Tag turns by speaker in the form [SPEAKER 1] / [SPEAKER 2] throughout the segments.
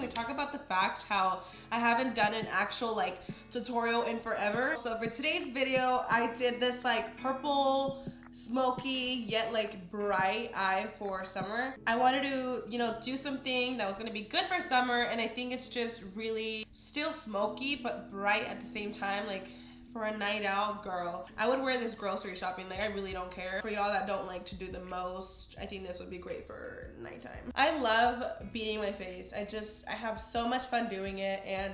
[SPEAKER 1] to talk about the fact how I haven't done an actual like tutorial in forever. So for today's video, I did this like purple smoky yet like bright eye for summer. I wanted to, you know, do something that was gonna be good for summer, and I think it's just really still smoky but bright at the same time. Like for a night out, girl, I would wear this grocery shopping. Like I really don't care. For y'all that don't like to do the most, I think this would be great for nighttime. I love beating my face. I have so much fun doing it, and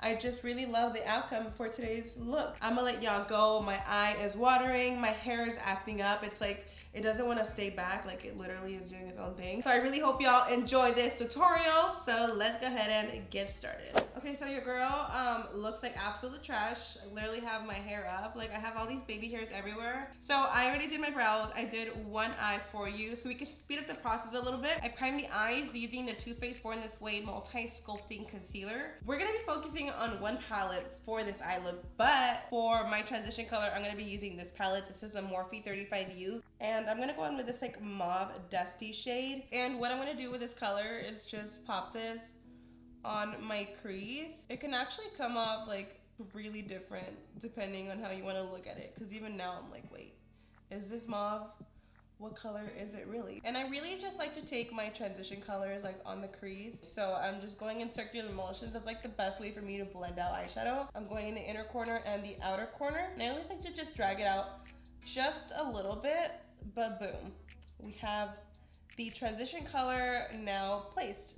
[SPEAKER 1] I just really love the outcome for today's look. I'm gonna let y'all go. My eye is watering, my hair is acting up. It's like it doesn't want to stay back, like it literally is doing its own thing. So I really hope y'all enjoy this tutorial. So let's go ahead and get started. Okay, so your girl looks like absolute trash. I literally have my hair up. Like I have all these baby hairs everywhere. So I already did my brows. I did one eye for you so we can speed up the process a little bit. I primed the eyes using the Too Faced Born This Way Multi-Sculpting Concealer. We're gonna be focusing on one palette for this eye look, but for my transition color, I'm gonna be using this palette. This is a Morphe 35U, and I'm gonna go in with this like mauve dusty shade. And what I'm gonna do with this color is just pop this on my crease. It can actually come off like really different depending on how you want to look at it, because even now I'm like, wait, is this mauve? What color is it really? And I really just like to take my transition colors like on the crease. So I'm just going in circular motions. That's like the best way for me to blend out eyeshadow. I'm going in the inner corner and the outer corner, and I always like to just drag it out just a little bit, but boom, we have the transition color now placed.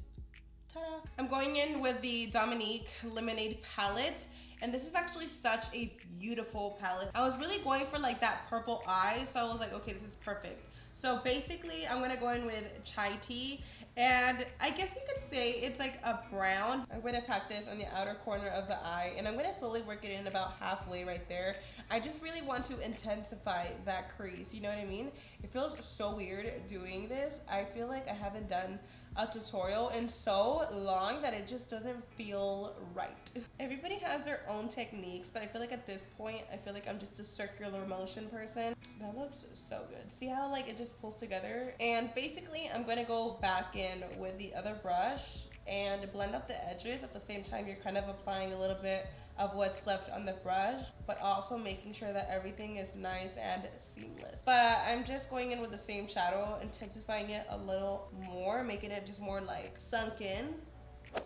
[SPEAKER 1] Ta-da. I'm going in with the Dominique Lemonade palette, and this is actually such a beautiful palette. I was really going for like that purple eye, so I was like, okay, this is perfect. So basically I'm gonna go in with chai tea, and I guess you could say it's like a brown. I'm gonna pack this on the outer corner of the eye, and I'm gonna slowly work it in about halfway right there. I just really want to intensify that crease, you know what I mean? It feels so weird doing this. I feel like I haven't done a tutorial in so long that it just doesn't feel right. Everybody has their own techniques, but I feel like at this point, I feel like I'm just a circular motion person. That looks so good. See how like it just pulls together? And basically I'm gonna go back in with the other brush and blend out the edges. At the same time, you're kind of applying a little bit of what's left on the brush, but also making sure that everything is nice and seamless. But I'm just going in with the same shadow, intensifying it a little more, making it just more like sunk in.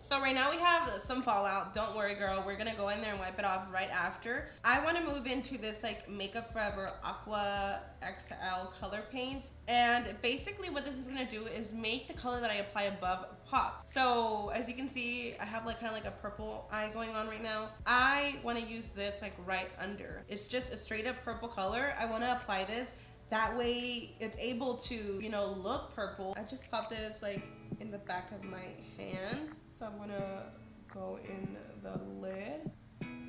[SPEAKER 1] So right now we have some fallout. Don't worry, girl. We're gonna go in there and wipe it off right after. I want to move into this like Makeup Forever Aqua XL color paint. And basically what this is gonna do is make the color that I apply above pop. So as you can see, I have like kind of like a purple eye going on right now. I want to use this like right under. It's just a straight up purple color. I want to apply this. That way it's able to, you know, look purple. I just popped this like in the back of my hand. So I'm gonna go in the lid.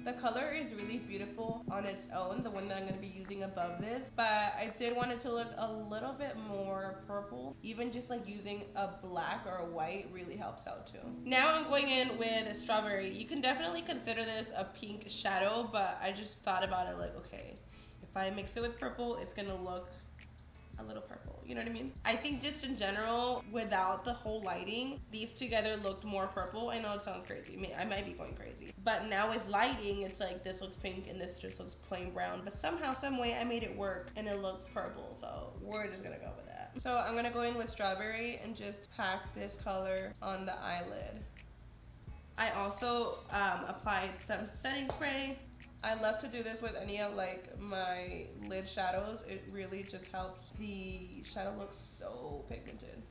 [SPEAKER 1] The color is really beautiful on its own, the one that I'm gonna be using above this, but I did want it to look a little bit more purple. Even just like using a black or a white really helps out too. Now I'm going in with strawberry. You can definitely consider this a pink shadow, but I just thought about it like, okay, if I mix it with purple, it's gonna look a little purple, you know what I mean? I think just in general, without the whole lighting, these together looked more purple. I know it sounds crazy, I might be going crazy, but now with lighting, it's like this looks pink and this just looks plain brown, but somehow, some way I made it work and it looks purple, so we're just gonna go with that. So I'm gonna go in with strawberry and just pack this color on the eyelid. I also applied some setting spray. I love to do this with any of like my lid shadows. It really just helps the shadow look so pigmented.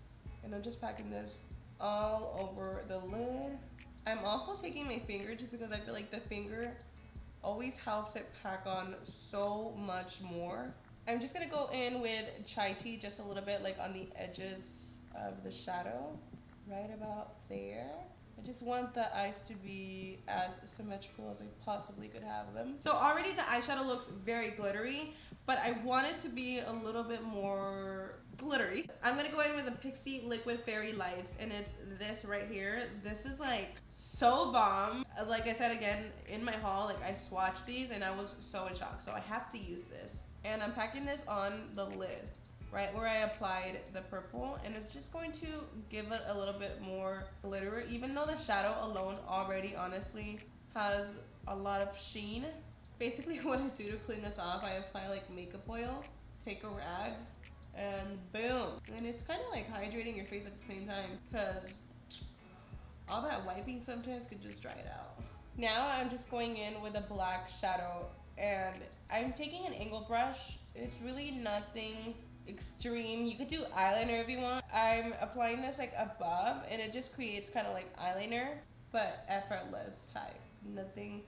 [SPEAKER 1] And I'm just packing this all over the lid. I'm also taking my finger just because I feel like the finger always helps it pack on so much more. I'm just gonna go in with chai tea just a little bit like on the edges of the shadow, right about there. I just want the eyes to be as symmetrical as I possibly could have them. So already the eyeshadow looks very glittery, but I want it to be a little bit more glittery. I'm gonna go in with the Pixie Liquid Fairy Lights, and it's this right here. This is like so bomb. Like I said again, in my haul, like I swatched these and I was so in shock. So I have to use this. And I'm packing this on the lid. right where I applied the purple, and it's just going to give it a little bit more glitter, even though the shadow alone already honestly has a lot of sheen. Basically what I do to clean this off, I apply like makeup oil, take a rag, and boom. And it's kind of like hydrating your face at the same time, because all that wiping sometimes could just dry it out. Now I'm just going in with a black shadow, and I'm taking an angle brush. It's really nothing extreme. You could do eyeliner if you want. I'm applying this like above, and it just creates kind of like eyeliner, but effortless type. Nothing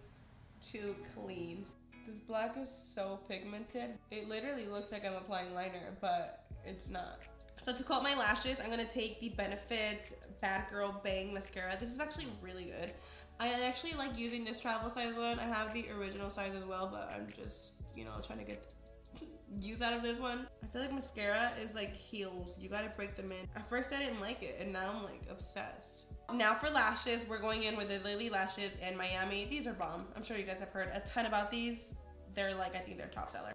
[SPEAKER 1] too clean. This black is so pigmented. It literally looks like I'm applying liner, but it's not. So to coat my lashes, I'm gonna take the Benefit Bad Girl Bang Mascara. This is actually really good. I actually like using this travel size one. I have the original size as well, but I'm just, you know, trying to get use out of this one. I feel like mascara is like heels. You gotta break them in. At first I didn't like it, and now I'm like obsessed. Now for lashes, we're going in with the Lily Lashes in Miami. These are bomb. I'm sure you guys have heard a ton about these. They're like, I think they're top seller.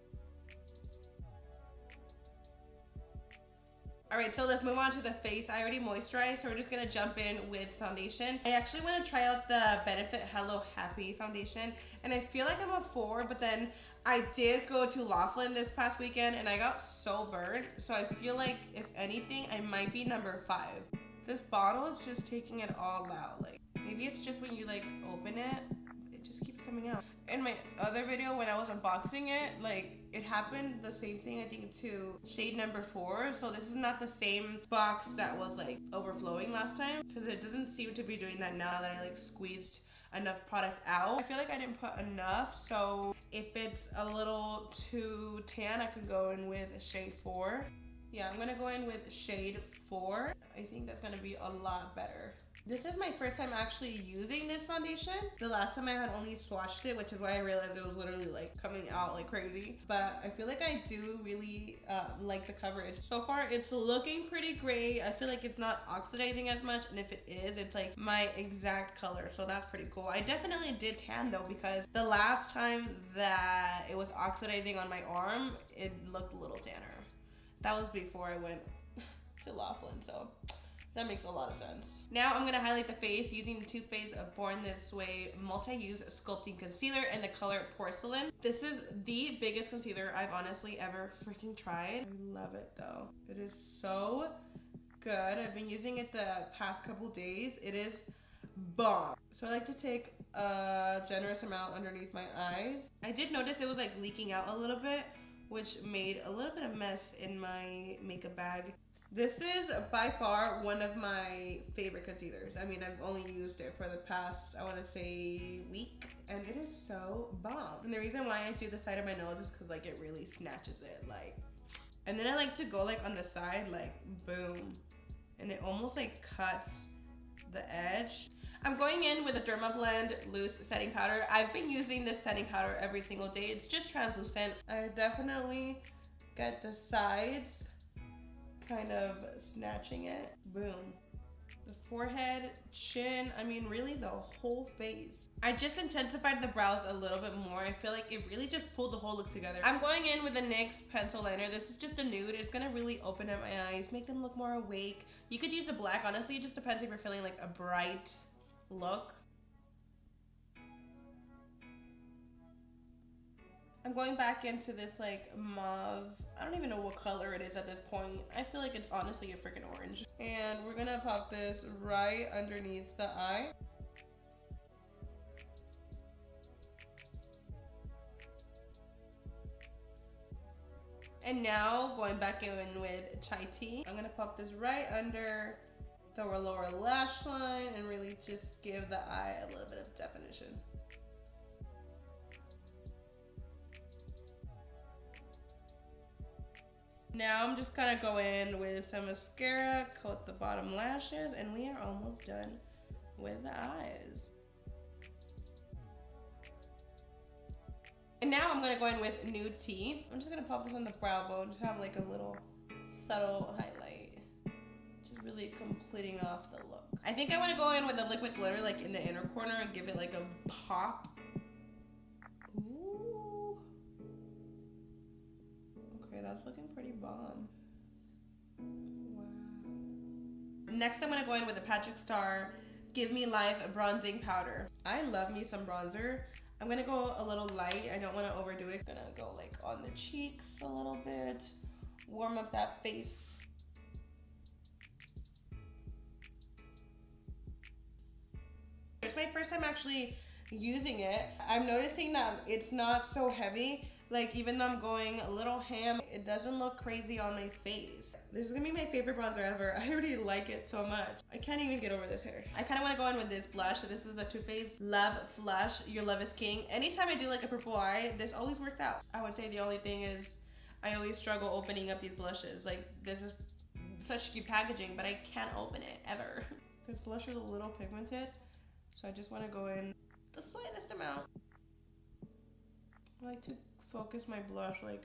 [SPEAKER 1] All right, so let's move on to the face. I already moisturized, so we're just gonna jump in with foundation. I actually wanna try out the Benefit Hello Happy foundation, and I feel like I'm a 4, but then I did go to Laughlin this past weekend and I got so burned. So I feel like if anything, I might be number 5. This bottle is just taking it all out. Like, maybe it's just when you like open it, it just keeps coming out. In my other video when I was unboxing it, like it happened the same thing I think to shade number 4. So this is not the same box that was like overflowing last time, because it doesn't seem to be doing that now that I like squeezed enough product out. I feel like I didn't put enough, so if it's a little too tan, I could go in with shade 4. Yeah, I'm gonna go in with shade 4. I think that's gonna be a lot better. This is my first time actually using this foundation. The last time I had only swatched it, which is why I realized it was literally like coming out like crazy. But I feel like I do really like the coverage. So far, it's looking pretty great. I feel like it's not oxidizing as much, and if it is, it's like my exact color. So that's pretty cool. I definitely did tan though, because the last time that it was oxidizing on my arm, it looked a little tanner. That was before I went to Laughlin, so that makes a lot of sense. Now I'm gonna highlight the face using the Too Faced Born This Way Multi-Use Sculpting Concealer in the color Porcelain. This is the biggest concealer I've honestly ever freaking tried. I love it though. It is so good. I've been using it the past couple days. It is bomb. So I like to take a generous amount underneath my eyes. I did notice it was like leaking out a little bit, which made a little bit of mess in my makeup bag. This is by far one of my favorite concealers. I mean, I've only used it for the past, I wanna say, week, and it is so bomb. And the reason why I do the side of my nose is because like it really snatches it, like. And then I like to go like on the side, like boom. And it almost like cuts the edge. I'm going in with a Dermablend loose setting powder. I've been using this setting powder every single day. It's just translucent. I definitely get the sides, kind of snatching it. Boom. The forehead, chin, I mean really the whole face. I just intensified the brows a little bit more. I feel like it really just pulled the whole look together. I'm going in with the NYX pencil liner. This is just a nude. It's gonna really open up my eyes, make them look more awake. You could use a black. Honestly, it just depends if you're feeling like a bright look. I'm going back into this like mauve, I don't even know what color it is at this point. I feel like it's honestly a freaking orange. And we're gonna pop this right underneath the eye. And now going back in with Chai Tea, I'm gonna pop this right under the lower lash line and really just give the eye a little bit of definition. Now I'm just gonna go in with some mascara, coat the bottom lashes, and we are almost done with the eyes. And now I'm gonna go in with Nude Tea. I'm just gonna pop this on the brow bone to have like a little subtle highlight. Just really completing off the look. I think I wanna go in with a liquid glitter like in the inner corner and give it like a pop. Ooh. Okay, that's looking pretty bomb. Next, I'm gonna go in with the Patrick Star Give Me Life Bronzing Powder. I love me some bronzer. I'm gonna go a little light. I don't wanna overdo it. I'm gonna go like on the cheeks a little bit. Warm up that face. It's my first time actually using it. I'm noticing that it's not so heavy. Like, even though I'm going a little ham, it doesn't look crazy on my face. This is gonna be my favorite bronzer ever. I already like it so much. I can't even get over this hair. I kind of want to go in with this blush. So this is a Too Faced Love Flush, Your Love is King. Anytime I do like a purple eye, this always works out. I would say the only thing is I always struggle opening up these blushes. Like, this is such cute packaging, but I can't open it ever. This blush is a little pigmented, so I just want to go in the slightest amount. I like to focus my blush like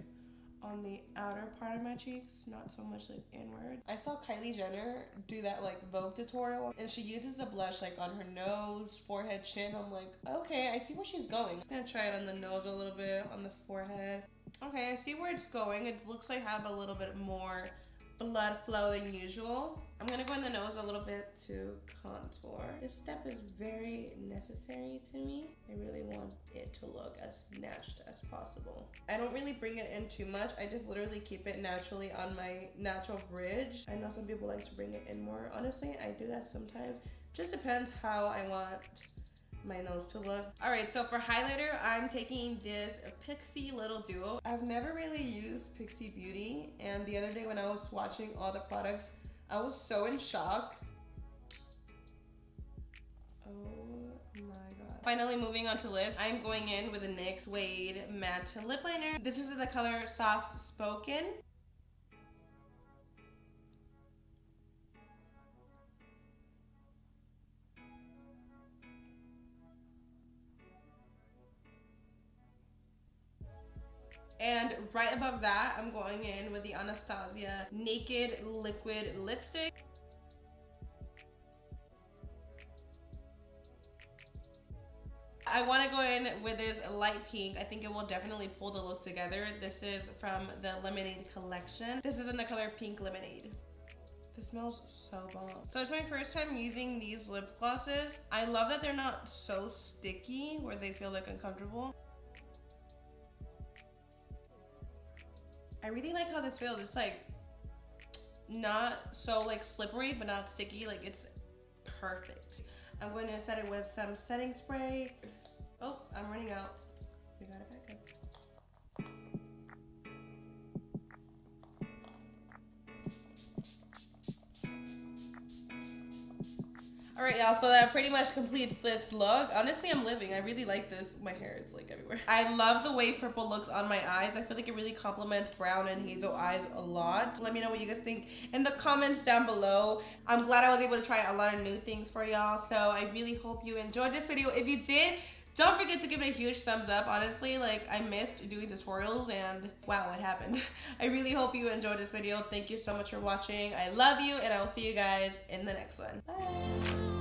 [SPEAKER 1] on the outer part of my cheeks, not so much like inward. I saw Kylie Jenner do that like Vogue tutorial, and she uses a blush like on her nose, forehead, chin. I'm like, okay, I see where she's going. I'm just gonna try it on the nose a little bit, on the forehead. Okay, I see where it's going. It looks like I have a little bit more blood flow than usual. I'm gonna go in the nose a little bit to contour. This step is very necessary to me. I really want it to look as snatched as possible. I don't really bring it in too much. I just literally keep it naturally on my natural bridge. I know some people like to bring it in more. Honestly, I do that sometimes. Just depends how I want my nose to look. All right, so for highlighter, I'm taking this Pixie Little Duo. I've never really used Pixie Beauty, and the other day when I was swatching all the products, I was so in shock. Oh my god. Finally, moving on to lips, I'm going in with the NYX Suede Matte Lip Liner. This is in the color Soft Spoken. And right above that, I'm going in with the Anastasia Naked Liquid Lipstick. I want to go in with this light pink. I think it will definitely pull the look together. This is from the Lemonade collection. This is in the color Pink Lemonade. This smells so bomb. So it's my first time using these lip glosses. I love that they're not so sticky where they feel like uncomfortable. I really like how this feels. It's like not so like slippery, but not sticky. Like, it's perfect. I'm going to set it with some setting spray. Oh, I'm running out. We got it back up. Alright, y'all, so that pretty much completes this look. Honestly, I'm living. I really like this. My hair is like everywhere. I love the way purple looks on my eyes. I feel like it really complements brown and hazel eyes a lot. Let me know what you guys think in the comments down below. I'm glad I was able to try a lot of new things for y'all. So I really hope you enjoyed this video. If you did, don't forget to give it a huge thumbs up. Honestly, like, I missed doing tutorials and wow, it happened. I really hope you enjoyed this video. Thank you so much for watching. I love you, and I will see you guys in the next one. Bye.